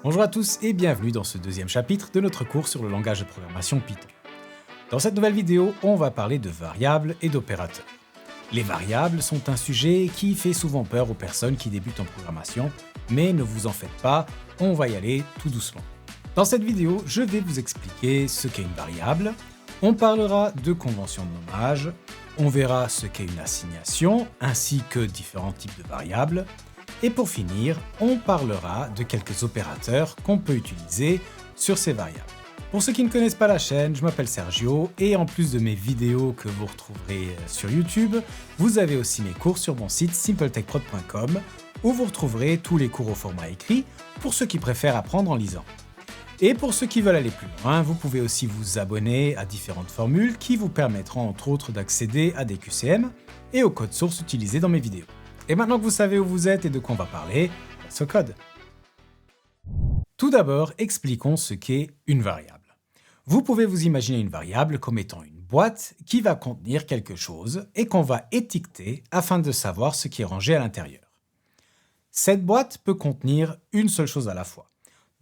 Bonjour à tous et bienvenue dans ce deuxième chapitre de notre cours sur le langage de programmation Python. Dans cette nouvelle vidéo, on va parler de variables et d'opérateurs. Les variables sont un sujet qui fait souvent peur aux personnes qui débutent en programmation, mais ne vous en faites pas, on va y aller tout doucement. Dans cette vidéo, je vais vous expliquer ce qu'est une variable, on parlera de conventions de nommage, on verra ce qu'est une assignation, ainsi que différents types de variables, et pour finir, on parlera de quelques opérateurs qu'on peut utiliser sur ces variables. Pour ceux qui ne connaissent pas la chaîne, je m'appelle Sergio et en plus de mes vidéos que vous retrouverez sur YouTube, vous avez aussi mes cours sur mon site simpletechprod.com où vous retrouverez tous les cours au format écrit pour ceux qui préfèrent apprendre en lisant. Et pour ceux qui veulent aller plus loin, vous pouvez aussi vous abonner à différentes formules qui vous permettront entre autres d'accéder à des QCM et au code source utilisé dans mes vidéos. Et maintenant que vous savez où vous êtes et de quoi on va parler, place au code. Tout d'abord, expliquons ce qu'est une variable. Vous pouvez vous imaginer une variable comme étant une boîte qui va contenir quelque chose et qu'on va étiqueter afin de savoir ce qui est rangé à l'intérieur. Cette boîte peut contenir une seule chose à la fois.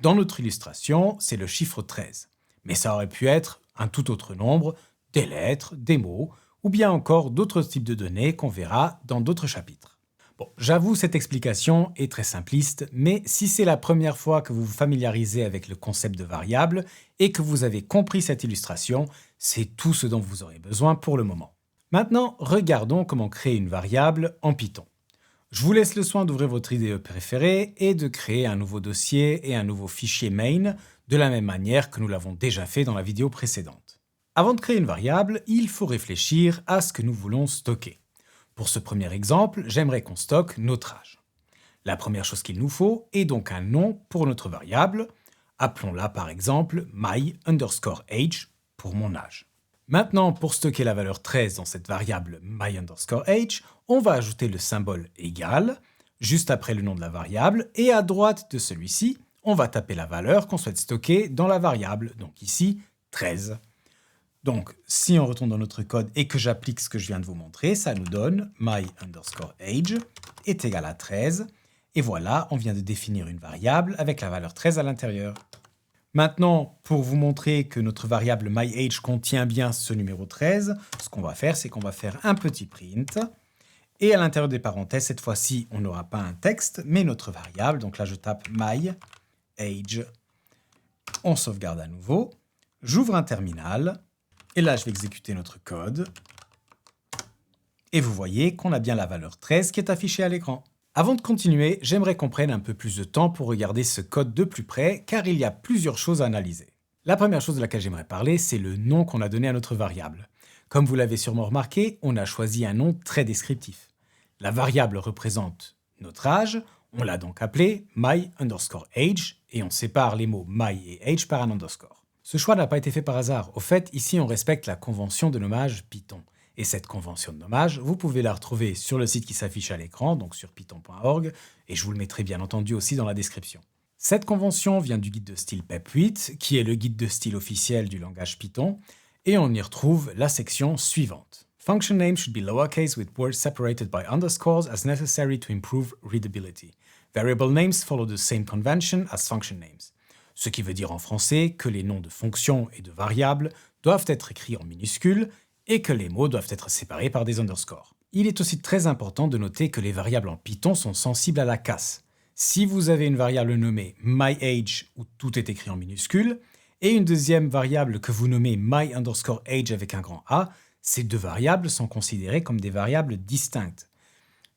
Dans notre illustration, c'est le chiffre 13, mais ça aurait pu être un tout autre nombre, des lettres, des mots, ou bien encore d'autres types de données qu'on verra dans d'autres chapitres. Bon, j'avoue, cette explication est très simpliste, mais si c'est la première fois que vous vous familiarisez avec le concept de variable et que vous avez compris cette illustration, c'est tout ce dont vous aurez besoin pour le moment. Maintenant, regardons comment créer une variable en Python. Je vous laisse le soin d'ouvrir votre IDE préférée et de créer un nouveau dossier et un nouveau fichier main de la même manière que nous l'avons déjà fait dans la vidéo précédente. Avant de créer une variable, il faut réfléchir à ce que nous voulons stocker. Pour ce premier exemple, j'aimerais qu'on stocke notre âge. La première chose qu'il nous faut est donc un nom pour notre variable. Appelons-la par exemple my_age pour mon âge. Maintenant, pour stocker la valeur 13 dans cette variable my_age, on va ajouter le symbole égal juste après le nom de la variable et à droite de celui-ci, on va taper la valeur qu'on souhaite stocker dans la variable, donc ici 13. Donc, si on retourne dans notre code et que j'applique ce que je viens de vous montrer, ça nous donne my_age est égal à 13. Et voilà, on vient de définir une variable avec la valeur 13 à l'intérieur. Maintenant, pour vous montrer que notre variable myAge contient bien ce numéro 13, ce qu'on va faire, c'est qu'on va faire un petit print. Et à l'intérieur des parenthèses, cette fois-ci, on n'aura pas un texte, mais notre variable. Donc là, je tape myAge. On sauvegarde à nouveau. J'ouvre un terminal. Et là, je vais exécuter notre code. Et vous voyez qu'on a bien la valeur 13 qui est affichée à l'écran. Avant de continuer, j'aimerais qu'on prenne un peu plus de temps pour regarder ce code de plus près, car il y a plusieurs choses à analyser. La première chose de laquelle j'aimerais parler, c'est le nom qu'on a donné à notre variable. Comme vous l'avez sûrement remarqué, on a choisi un nom très descriptif. La variable représente notre âge, on l'a donc appelé my_age, et on sépare les mots my et age par un underscore. Ce choix n'a pas été fait par hasard. Au fait, ici, on respecte la convention de nommage Python. Et cette convention de nommage, vous pouvez la retrouver sur le site qui s'affiche à l'écran, donc sur python.org, et je vous le mettrai bien entendu aussi dans la description. Cette convention vient du guide de style PEP8, qui est le guide de style officiel du langage Python, et on y retrouve la section suivante. Function names should be lowercase with words separated by underscores as necessary to improve readability. Variable names follow the same convention as function names. Ce qui veut dire en français que les noms de fonctions et de variables doivent être écrits en minuscules et que les mots doivent être séparés par des underscores. Il est aussi très important de noter que les variables en Python sont sensibles à la casse. Si vous avez une variable nommée myAge où tout est écrit en minuscules et une deuxième variable que vous nommez my_age avec un grand A, ces deux variables sont considérées comme des variables distinctes.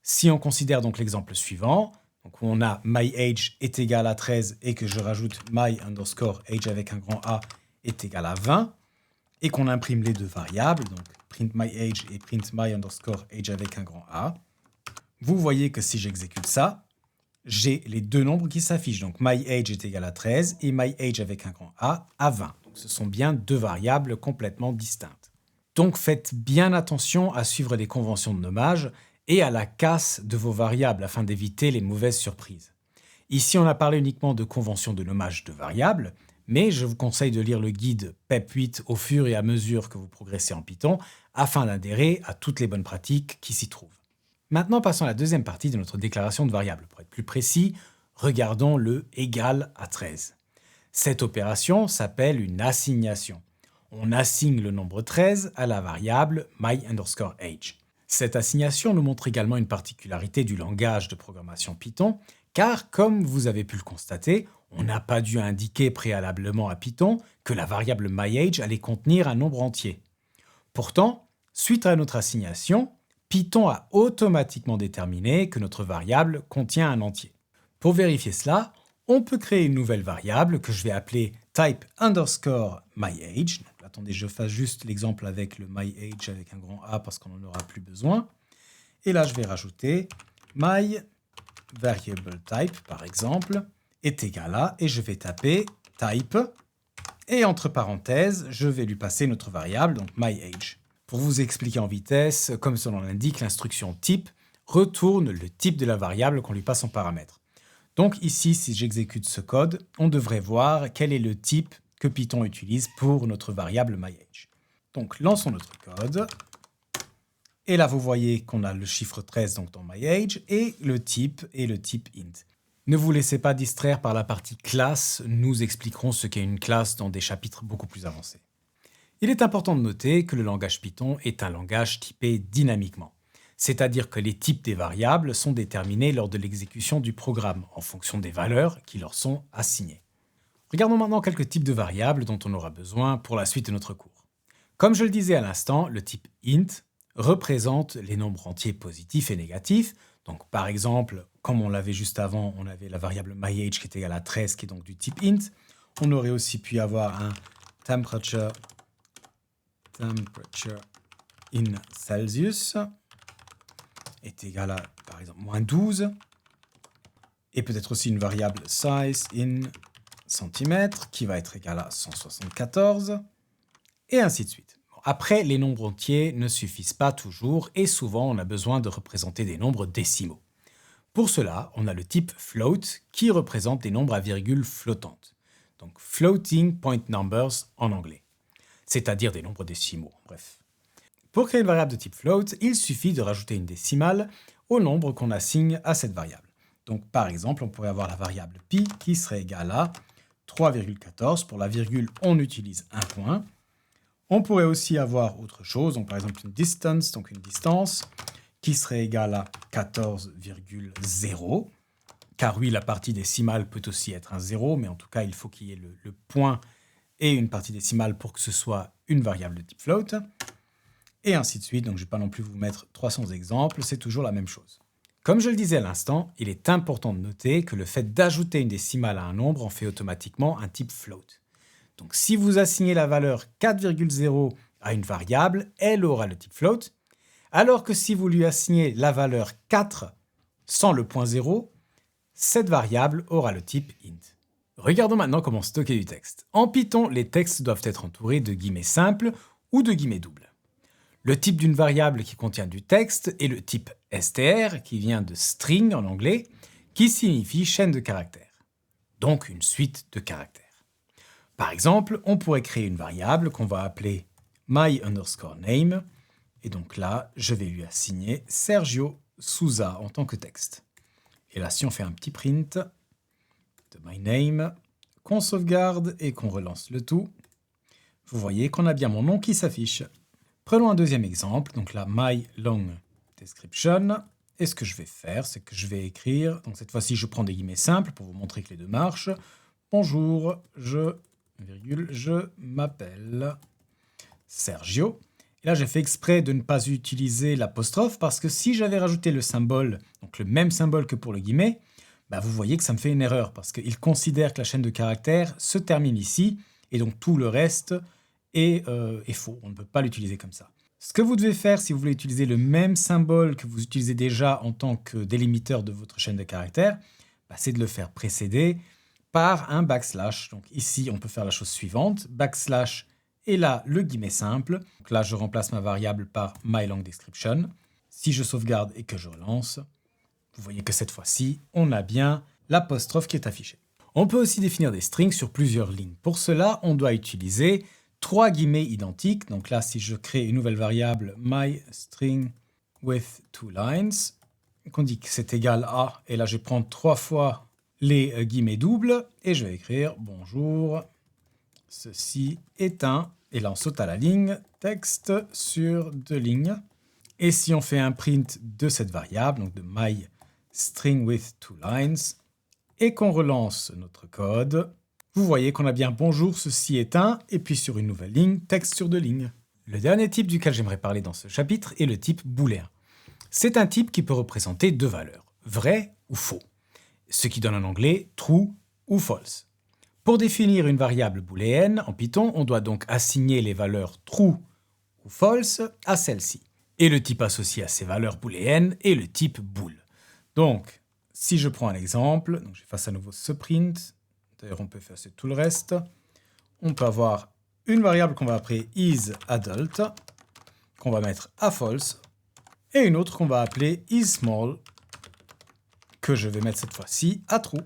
Si on considère donc l'exemple suivant, donc où on a myAge est égal à 13 et que je rajoute my_age avec un grand A est égal à 20 et qu'on imprime les deux variables, donc print myAge et print my_age avec un grand A, vous voyez que si j'exécute ça, j'ai les deux nombres qui s'affichent. Donc myAge est égal à 13 et myAge avec un grand A à 20. Donc ce sont bien deux variables complètement distinctes. Donc faites bien attention à suivre les conventions de nommage et à la casse de vos variables afin d'éviter les mauvaises surprises. Ici, on a parlé uniquement de conventions de nommage de variables, mais je vous conseille de lire le guide PEP8 au fur et à mesure que vous progressez en Python afin d'adhérer à toutes les bonnes pratiques qui s'y trouvent. Maintenant, passons à la deuxième partie de notre déclaration de variables. Pour être plus précis, Regardons le égal à 13. Cette opération s'appelle une assignation. On assigne le nombre 13 à la variable my_age. Cette assignation nous montre également une particularité du langage de programmation Python, car comme vous avez pu le constater, on n'a pas dû indiquer préalablement à Python que la variable myAge allait contenir un nombre entier. Pourtant, suite à notre assignation, Python a automatiquement déterminé que notre variable contient un entier. Pour vérifier cela, on peut créer une nouvelle variable que je vais appeler type_myAge. Donc, attendez, je fasse juste l'exemple avec le myAge avec un grand A parce qu'on n'en aura plus besoin. Et là, je vais rajouter myVariableType, par exemple, est égal à, et je vais taper type, et entre parenthèses, je vais lui passer notre variable, donc myAge. Pour vous expliquer en vitesse, comme son nom l'indique, l'instruction type retourne le type de la variable qu'on lui passe en paramètre. Donc ici, si j'exécute ce code, on devrait voir quel est le type que Python utilise pour notre variable myAge. Donc lançons notre code. Et là, vous voyez qu'on a le chiffre 13 donc dans myAge et le type est le type int. Ne vous laissez pas distraire par la partie classe, nous expliquerons ce qu'est une classe dans des chapitres beaucoup plus avancés. Il est important de noter que le langage Python est un langage typé dynamiquement. C'est-à-dire que les types des variables sont déterminés lors de l'exécution du programme, en fonction des valeurs qui leur sont assignées. Regardons maintenant quelques types de variables dont on aura besoin pour la suite de notre cours. Comme je le disais à l'instant, le type int représente les nombres entiers positifs et négatifs. Donc par exemple, comme on l'avait juste avant, on avait la variable myAge qui est égale à 13, qui est donc du type int. On aurait aussi pu avoir un temperature in Celsius est égal à, par exemple, moins 12. Et peut-être aussi une variable size in centimètres qui va être égal à 174. Et ainsi de suite. Après, les nombres entiers ne suffisent pas toujours et souvent on a besoin de représenter des nombres décimaux. Pour cela, on a le type float qui représente des nombres à virgule flottantes. Donc floating point numbers en anglais. C'est-à-dire des nombres décimaux, bref. Pour créer une variable de type float, il suffit de rajouter une décimale au nombre qu'on assigne à cette variable. Donc par exemple, on pourrait avoir la variable pi qui serait égale à 3,14. Pour la virgule, on utilise un point. On pourrait aussi avoir autre chose, donc par exemple une distance, donc une distance, qui serait égale à 14,0. Car oui, la partie décimale peut aussi être un 0, mais en tout cas, il faut qu'il y ait le point et une partie décimale pour que ce soit une variable de type float. Et ainsi de suite, donc je ne vais pas non plus vous mettre 300 exemples, c'est toujours la même chose. Comme je le disais à l'instant, il est important de noter que le fait d'ajouter une décimale à un nombre en fait automatiquement un type float. Donc si vous assignez la valeur 4,0 à une variable, elle aura le type float, alors que si vous lui assignez la valeur 4 sans le point 0, cette variable aura le type int. Regardons maintenant comment stocker du texte. En Python, les textes doivent être entourés de guillemets simples ou de guillemets doubles. Le type d'une variable qui contient du texte est le type str, qui vient de string en anglais, qui signifie chaîne de caractères, donc une suite de caractères. Par exemple, on pourrait créer une variable qu'on va appeler my_name, et donc là, je vais lui assigner Sergio Souza en tant que texte. Et là, si on fait un petit print de myName, qu'on sauvegarde et qu'on relance le tout, vous voyez qu'on a bien mon nom qui s'affiche. Prenons un deuxième exemple, donc là, myLongDescription. Et ce que je vais faire, c'est que je vais écrire, donc cette fois-ci, je prends des guillemets simples pour vous montrer que les deux marchent. Bonjour, je m'appelle Sergio. Et là, j'ai fait exprès de ne pas utiliser l'apostrophe parce que si j'avais rajouté le symbole, donc le même symbole que pour le guillemet, vous voyez que ça me fait une erreur parce qu'il considère que la chaîne de caractères se termine ici et donc tout le reste est faux. On ne peut pas l'utiliser comme ça. Ce que vous devez faire si vous voulez utiliser le même symbole que vous utilisez déjà en tant que délimiteur de votre chaîne de caractères, c'est de le faire précéder par un backslash. Donc ici, on peut faire la chose suivante, backslash et là, le guillemet simple. Donc là, je remplace ma variable par myLongDescription. Si je sauvegarde et que je relance, vous voyez que cette fois-ci, on a bien l'apostrophe qui est affichée. On peut aussi définir des strings sur plusieurs lignes. Pour cela, on doit utiliser 3 guillemets identiques. Donc là, si je crée une nouvelle variable myString with 2 lines, qu'on dit que c'est égal à, et là je vais prendre 3 fois les guillemets doubles et je vais écrire « Bonjour, ceci est un », et là on saute à la ligne, texte sur 2 lignes. Et si on fait un print de cette variable, donc de my string with 2 lines, et qu'on relance notre code, vous voyez qu'on a bien « Bonjour, ceci est un », et puis sur une nouvelle ligne, texte sur 2 lignes. Le dernier type duquel j'aimerais parler dans ce chapitre est le type booléen. C'est un type qui peut représenter 2 valeurs, vrai ou faux, ce qui donne en anglais true ou false. Pour définir une variable booléenne en Python, on doit donc assigner les valeurs true ou false à celle-ci. Et le type associé à ces valeurs booléennes est le type bool. Donc, si je prends un exemple, donc j'efface à nouveau ce print, d'ailleurs on peut effacer tout le reste, on peut avoir une variable qu'on va appeler isAdult, qu'on va mettre à false, et une autre qu'on va appeler isSmall, que je vais mettre cette fois-ci à true.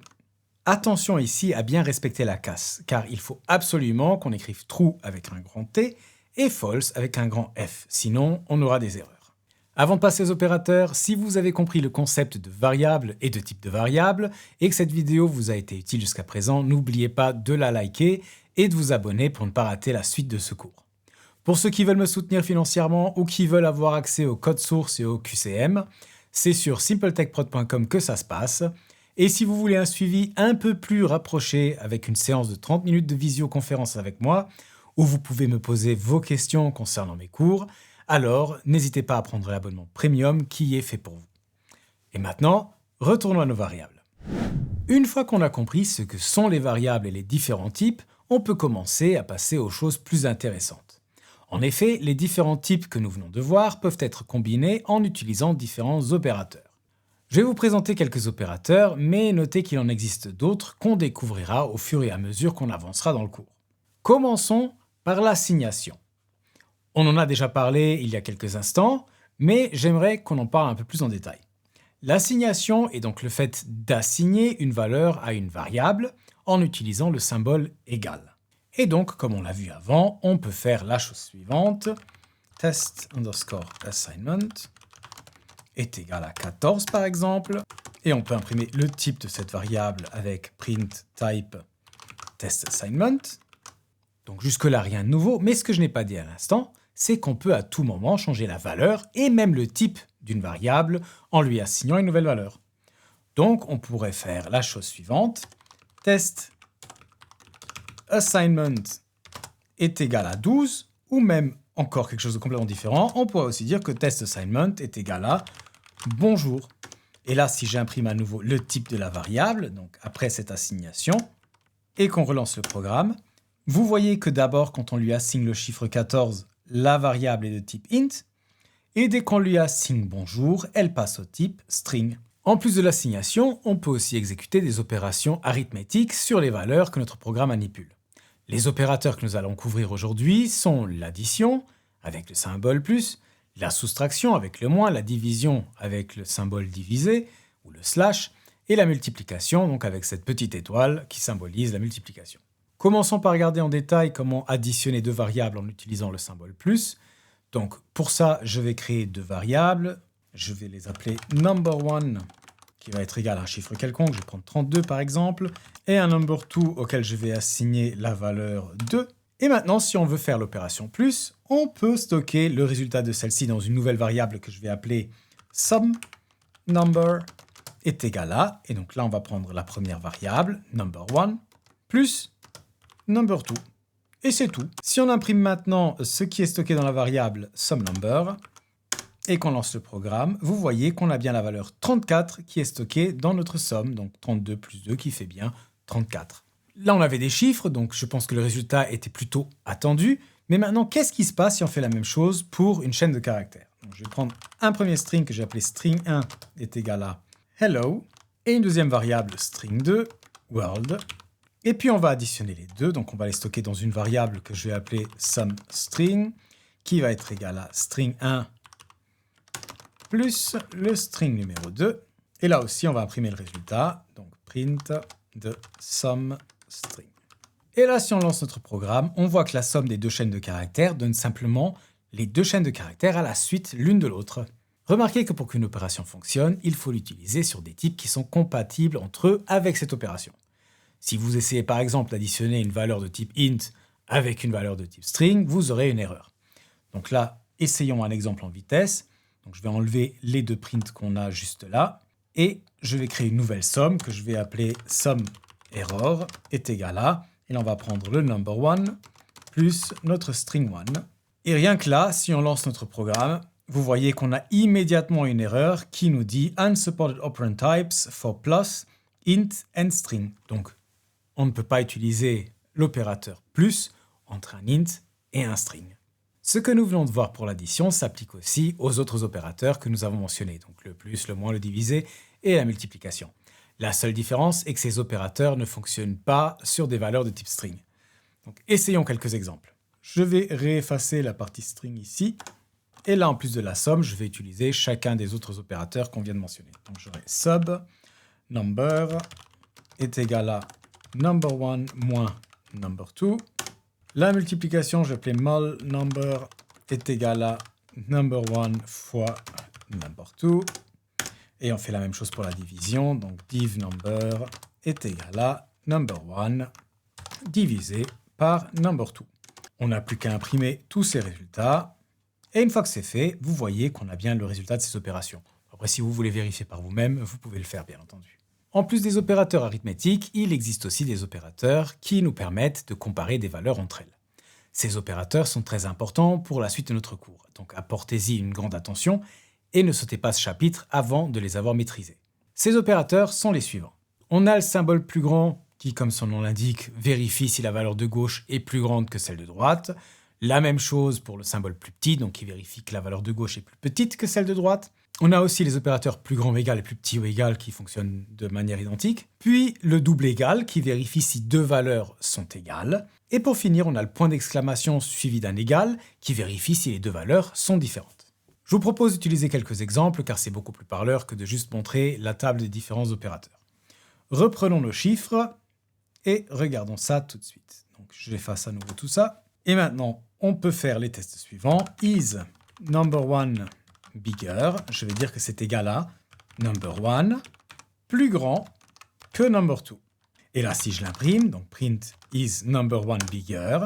Attention ici à bien respecter la casse, car il faut absolument qu'on écrive true avec un grand T et false avec un grand F, sinon on aura des erreurs. Avant de passer aux opérateurs, si vous avez compris le concept de variable et de type de variable, et que cette vidéo vous a été utile jusqu'à présent, n'oubliez pas de la liker et de vous abonner pour ne pas rater la suite de ce cours. Pour ceux qui veulent me soutenir financièrement ou qui veulent avoir accès au code source et au QCM, c'est sur simpletechprod.com que ça se passe. Et si vous voulez un suivi un peu plus rapproché avec une séance de 30 minutes de visioconférence avec moi, où vous pouvez me poser vos questions concernant mes cours, alors n'hésitez pas à prendre l'abonnement premium qui est fait pour vous. Et maintenant, retournons à nos variables. Une fois qu'on a compris ce que sont les variables et les différents types, on peut commencer à passer aux choses plus intéressantes. En effet, les différents types que nous venons de voir peuvent être combinés en utilisant différents opérateurs. Je vais vous présenter quelques opérateurs, mais notez qu'il en existe d'autres qu'on découvrira au fur et à mesure qu'on avancera dans le cours. Commençons par l'assignation. On en a déjà parlé il y a quelques instants, mais j'aimerais qu'on en parle un peu plus en détail. L'assignation est donc le fait d'assigner une valeur à une variable en utilisant le symbole égal. Et donc, comme on l'a vu avant, on peut faire la chose suivante, test_assignment est égal à 14 par exemple, et on peut imprimer le type de cette variable avec print type testAssignment. Donc jusque-là, rien de nouveau, mais ce que je n'ai pas dit à l'instant, c'est qu'on peut à tout moment changer la valeur et même le type d'une variable en lui assignant une nouvelle valeur. Donc on pourrait faire la chose suivante, testAssignment est égal à 12, ou même encore quelque chose de complètement différent, on pourrait aussi dire que testAssignment est égal à bonjour. Et là, si j'imprime à nouveau le type de la variable, donc après cette assignation, et qu'on relance le programme, vous voyez que d'abord, quand on lui assigne le chiffre 14, la variable est de type int, et dès qu'on lui assigne bonjour, elle passe au type string. En plus de l'assignation, on peut aussi exécuter des opérations arithmétiques sur les valeurs que notre programme manipule. Les opérateurs que nous allons couvrir aujourd'hui sont l'addition, avec le symbole plus, la soustraction avec le moins, la division avec le symbole divisé, ou le slash, et la multiplication, donc avec cette petite étoile qui symbolise la multiplication. Commençons par regarder en détail comment additionner 2 variables en utilisant le symbole plus. Donc pour ça, je vais créer 2 variables, je vais les appeler number1, qui va être égal à un chiffre quelconque, je vais prendre 32 par exemple, et un number2 auquel je vais assigner la valeur 2. Et maintenant, si on veut faire l'opération plus, on peut stocker le résultat de celle-ci dans une nouvelle variable que je vais appeler SumNumber est égal à, et donc là on va prendre la première variable, number1, plus number2. Et c'est tout. Si on imprime maintenant ce qui est stocké dans la variable SumNumber, et qu'on lance le programme, vous voyez qu'on a bien la valeur 34 qui est stockée dans notre somme, donc 32 plus 2 qui fait bien 34. Là, on avait des chiffres, donc je pense que le résultat était plutôt attendu. Mais maintenant, qu'est-ce qui se passe si on fait la même chose pour une chaîne de caractères? Donc, je vais prendre un premier string que j'ai appelé string1 est égal à hello, et une deuxième variable string2, world. Et puis, on va additionner les deux, donc on va les stocker dans une variable que je vais appeler SumString, qui va être égal à string1 plus le string numéro 2. Et là aussi, on va imprimer le résultat, donc print de SumString. Et là, si on lance notre programme, on voit que la somme des 2 chaînes de caractères donne simplement les 2 chaînes de caractères à la suite l'une de l'autre. Remarquez que pour qu'une opération fonctionne, il faut l'utiliser sur des types qui sont compatibles entre eux avec cette opération. Si vous essayez par exemple d'additionner une valeur de type int avec une valeur de type string, vous aurez une erreur. Donc là, essayons un exemple en vitesse. Donc je vais enlever les deux prints qu'on a juste là. Et je vais créer une nouvelle somme que je vais appeler SumError est égal à, et là on va prendre le number1 plus notre string1. Et rien que là, si on lance notre programme, vous voyez qu'on a immédiatement une erreur qui nous dit unsupported operand types for plus, int and string. Donc on ne peut pas utiliser l'opérateur plus entre un int et un string. Ce que nous venons de voir pour l'addition s'applique aussi aux autres opérateurs que nous avons mentionnés, donc le plus, le moins, le divisé et la multiplication. La seule différence est que ces opérateurs ne fonctionnent pas sur des valeurs de type string. Donc essayons quelques exemples. Je vais réeffacer la partie string ici, et là en plus de la somme, je vais utiliser chacun des autres opérateurs qu'on vient de mentionner. Donc j'aurai sub, number est égal à number1 moins number2. La multiplication, je vais appeler mul number est égal à number1 fois number2. Et on fait la même chose pour la division. Donc div number est égal à number1 divisé par number2. On n'a plus qu'à imprimer tous ces résultats. Et une fois que c'est fait, vous voyez qu'on a bien le résultat de ces opérations. Après, si vous voulez vérifier par vous-même, vous pouvez le faire, bien entendu. En plus des opérateurs arithmétiques, il existe aussi des opérateurs qui nous permettent de comparer des valeurs entre elles. Ces opérateurs sont très importants pour la suite de notre cours, donc apportez-y une grande attention et ne sautez pas ce chapitre avant de les avoir maîtrisés. Ces opérateurs sont les suivants. On a le symbole plus grand qui, comme son nom l'indique, vérifie si la valeur de gauche est plus grande que celle de droite. La même chose pour le symbole plus petit, donc qui vérifie que la valeur de gauche est plus petite que celle de droite. On a aussi les opérateurs plus grand ou égal et plus petit ou égal qui fonctionnent de manière identique. Puis le double égal qui vérifie si deux valeurs sont égales. Et pour finir, on a le point d'exclamation suivi d'un égal qui vérifie si les deux valeurs sont différentes. Je vous propose d'utiliser quelques exemples car c'est beaucoup plus parleur que de juste montrer la table des différents opérateurs. Reprenons nos chiffres et regardons ça tout de suite. Donc j'efface à nouveau tout ça. Et maintenant, on peut faire les tests suivants. Is number1 bigger, je vais dire que c'est égal à number1 plus grand que number2. Et là, si je l'imprime, donc print is number1 bigger,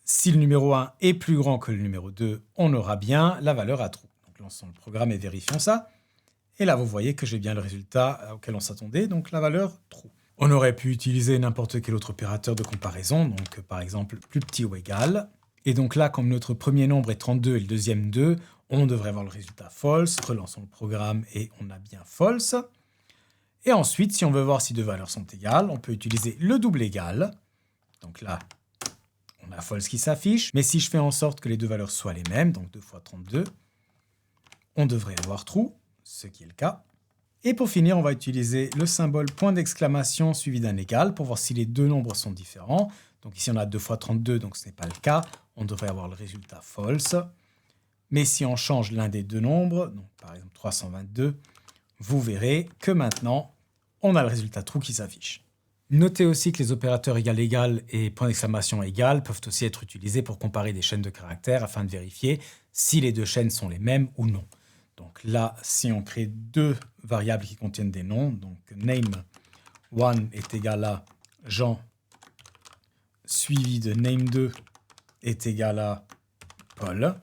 si le numéro 1 est plus grand que le numéro 2, on aura bien la valeur à true. Donc lançons le programme et vérifions ça. Et là, vous voyez que j'ai bien le résultat auquel on s'attendait, donc la valeur true. On aurait pu utiliser n'importe quel autre opérateur de comparaison, donc par exemple plus petit ou égal. Et donc là, comme notre premier nombre est 32 et le deuxième 2, on devrait avoir le résultat false. Relançons le programme et on a bien false. Et ensuite, si on veut voir si deux valeurs sont égales, on peut utiliser le double égal. Donc là, on a false qui s'affiche. Mais si je fais en sorte que les deux valeurs soient les mêmes, donc 2 fois 32, on devrait avoir true, ce qui est le cas. Et pour finir, on va utiliser le symbole point d'exclamation suivi d'un égal pour voir si les deux nombres sont différents. Donc ici, on a 2 fois 32, donc ce n'est pas le cas. On devrait avoir le résultat false. Mais si on change l'un des deux nombres, donc par exemple 322, vous verrez que maintenant, on a le résultat true qui s'affiche. Notez aussi que les opérateurs égal et point d'exclamation égal peuvent aussi être utilisés pour comparer des chaînes de caractères afin de vérifier si les deux chaînes sont les mêmes ou non. Donc là, si on crée deux variables qui contiennent des noms, donc name1 est égal à Jean, suivi de name2 est égal à Paul,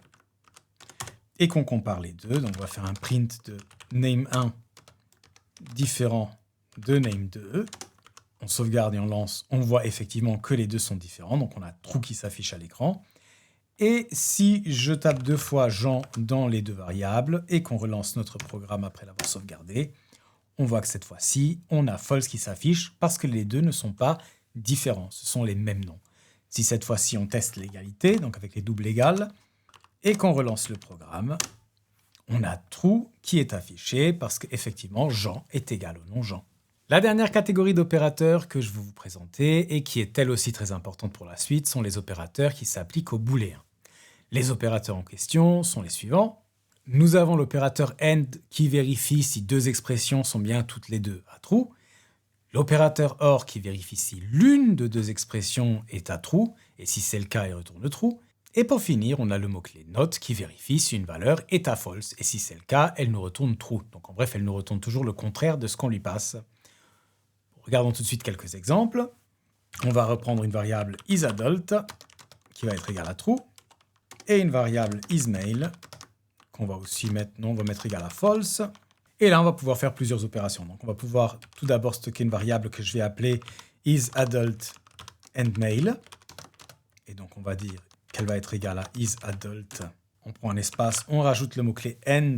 et qu'on compare les deux, donc on va faire un print de name1 différent de name2. On sauvegarde et on lance, on voit effectivement que les deux sont différents, donc on a true qui s'affiche à l'écran. Et si je tape deux fois Jean dans les deux variables et qu'on relance notre programme après l'avoir sauvegardé, on voit que cette fois-ci, on a false qui s'affiche parce que les deux ne sont pas différents, ce sont les mêmes noms. Si cette fois-ci on teste l'égalité, donc avec les doubles égales, et qu'on relance le programme, on a true qui est affiché parce qu'effectivement Jean est égal au nom Jean. La dernière catégorie d'opérateurs que je vais vous présenter et qui est elle aussi très importante pour la suite sont les opérateurs qui s'appliquent aux booléens. Les opérateurs en question sont les suivants. Nous avons l'opérateur AND qui vérifie si deux expressions sont bien toutes les deux à true. L'opérateur OR qui vérifie si l'une de deux expressions est à true et si c'est le cas, il retourne true. Et pour finir, on a le mot-clé note qui vérifie si une valeur est à false. Et si c'est le cas, elle nous retourne true. Donc en bref, elle nous retourne toujours le contraire de ce qu'on lui passe. Regardons tout de suite quelques exemples. On va reprendre une variable isAdult qui va être égale à true. Et une variable isMail qu'on va aussi mettre, on va mettre égale à false. Et là, on va pouvoir faire plusieurs opérations. Donc on va pouvoir tout d'abord stocker une variable que je vais appeler isAdult and mail. Et donc on va dire qu'elle va être égale à isAdult. On prend un espace, on rajoute le mot-clé end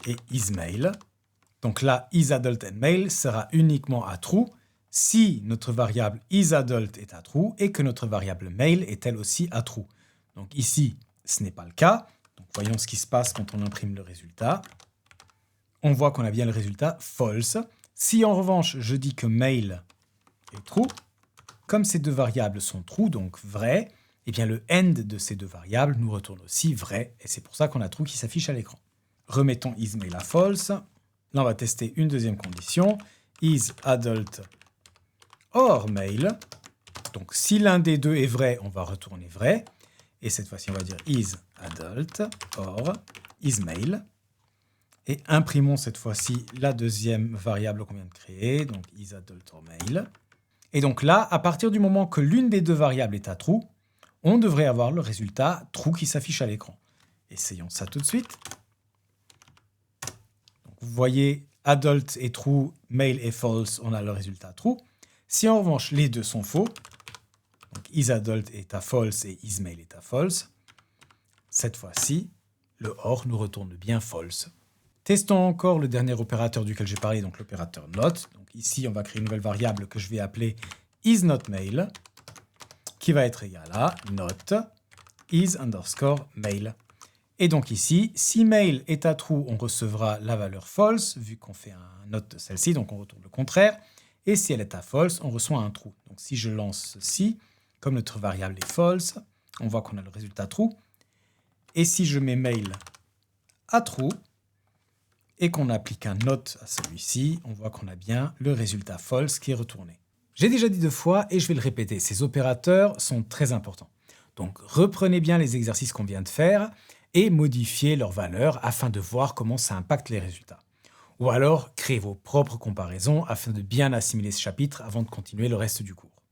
et isMail. Donc là, isAdult and mail sera uniquement à true si notre variable isAdult est à true et que notre variable mail est elle aussi à true. Donc ici, ce n'est pas le cas. Donc voyons ce qui se passe quand on imprime le résultat. On voit qu'on a bien le résultat false. Si en revanche, je dis que mail est true, comme ces deux variables sont true, donc vrai, eh bien le end de ces deux variables nous retourne aussi vrai, et c'est pour ça qu'on a true qui s'affiche à l'écran. Remettons isMail à false. Là, on va tester une deuxième condition, isAdult or mail. Donc si l'un des deux est vrai, on va retourner vrai, et cette fois-ci, on va dire isAdult or isMail. Et imprimons cette fois-ci la deuxième variable qu'on vient de créer, donc isAdult or mail. Et donc là, à partir du moment que l'une des deux variables est à true, on devrait avoir le résultat true qui s'affiche à l'écran. Essayons ça tout de suite. Donc vous voyez, adult est true, mail est false, on a le résultat true. Si en revanche les deux sont faux, donc isAdult est à false et isMail est à false, cette fois-ci, le or nous retourne bien false. Testons encore le dernier opérateur duquel j'ai parlé, donc l'opérateur not. Donc ici, on va créer une nouvelle variable que je vais appeler isNotMail, qui va être égale à not is_mail. Et donc ici, si mail est à true, on recevra la valeur false, vu qu'on fait un not de celle-ci, donc on retourne le contraire. Et si elle est à false, on reçoit un true. Donc si je lance ceci, comme notre variable est false, on voit qu'on a le résultat true. Et si je mets mail à true, et qu'on applique un not à celui-ci, on voit qu'on a bien le résultat false qui est retourné. J'ai déjà dit 2 fois et je vais le répéter, ces opérateurs sont très importants. Donc reprenez bien les exercices qu'on vient de faire et modifiez leurs valeurs afin de voir comment ça impacte les résultats. Ou alors créez vos propres comparaisons afin de bien assimiler ce chapitre avant de continuer le reste du cours.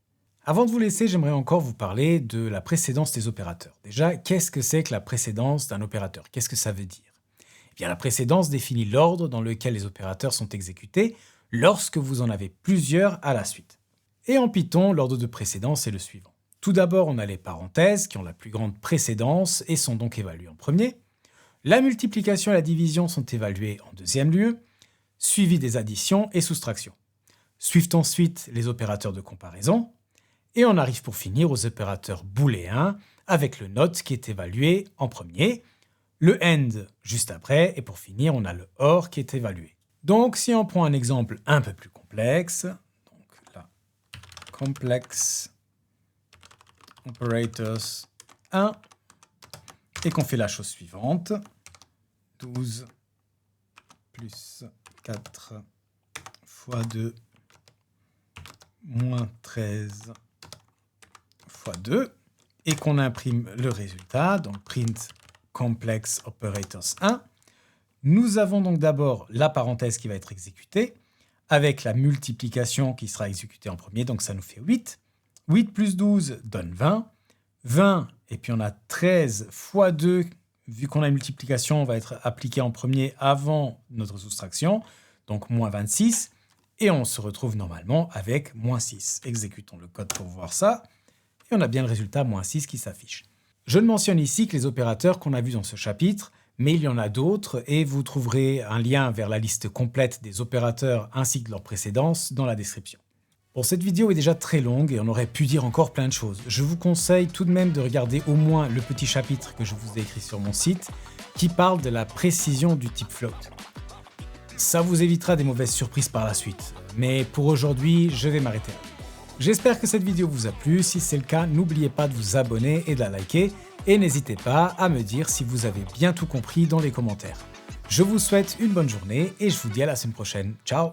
Avant de vous laisser, j'aimerais encore vous parler de la précédence des opérateurs. Déjà, qu'est-ce que c'est que la précédence d'un opérateur? Qu'est-ce que ça veut dire? Bien, la précédence définit l'ordre dans lequel les opérateurs sont exécutés lorsque vous en avez plusieurs à la suite. Et en Python, l'ordre de précédence est le suivant. Tout d'abord, on a les parenthèses qui ont la plus grande précédence et sont donc évaluées en premier. La multiplication et la division sont évaluées en deuxième lieu, suivi des additions et soustractions. Suivent ensuite les opérateurs de comparaison, et on arrive pour finir aux opérateurs booléens avec le not qui est évalué en premier, le end juste après, et pour finir, on a le or qui est évalué. Donc, si on prend un exemple un peu plus complexe, donc là, complex operators 1, et qu'on fait la chose suivante, 12 plus 4 fois 2 moins 13 fois 2, et qu'on imprime le résultat, donc print complex operators 1, nous avons donc d'abord la parenthèse qui va être exécutée, avec la multiplication qui sera exécutée en premier, donc ça nous fait 8. 8 plus 12 donne 20. 20, et puis on a 13 fois 2, vu qu'on a une multiplication, on va être appliqué en premier avant notre soustraction, donc moins 26, et on se retrouve normalement avec moins 6. Exécutons le code pour voir ça, et on a bien le résultat moins 6 qui s'affiche. Je ne mentionne ici que les opérateurs qu'on a vus dans ce chapitre, mais il y en a d'autres et vous trouverez un lien vers la liste complète des opérateurs ainsi que leur précédence dans la description. Bon, cette vidéo est déjà très longue et on aurait pu dire encore plein de choses. Je vous conseille tout de même de regarder au moins le petit chapitre que je vous ai écrit sur mon site qui parle de la précision du type float. Ça vous évitera des mauvaises surprises par la suite, mais pour aujourd'hui, je vais m'arrêter là. J'espère que cette vidéo vous a plu, si c'est le cas, n'oubliez pas de vous abonner et de la liker, et n'hésitez pas à me dire si vous avez bien tout compris dans les commentaires. Je vous souhaite une bonne journée et je vous dis à la semaine prochaine. Ciao!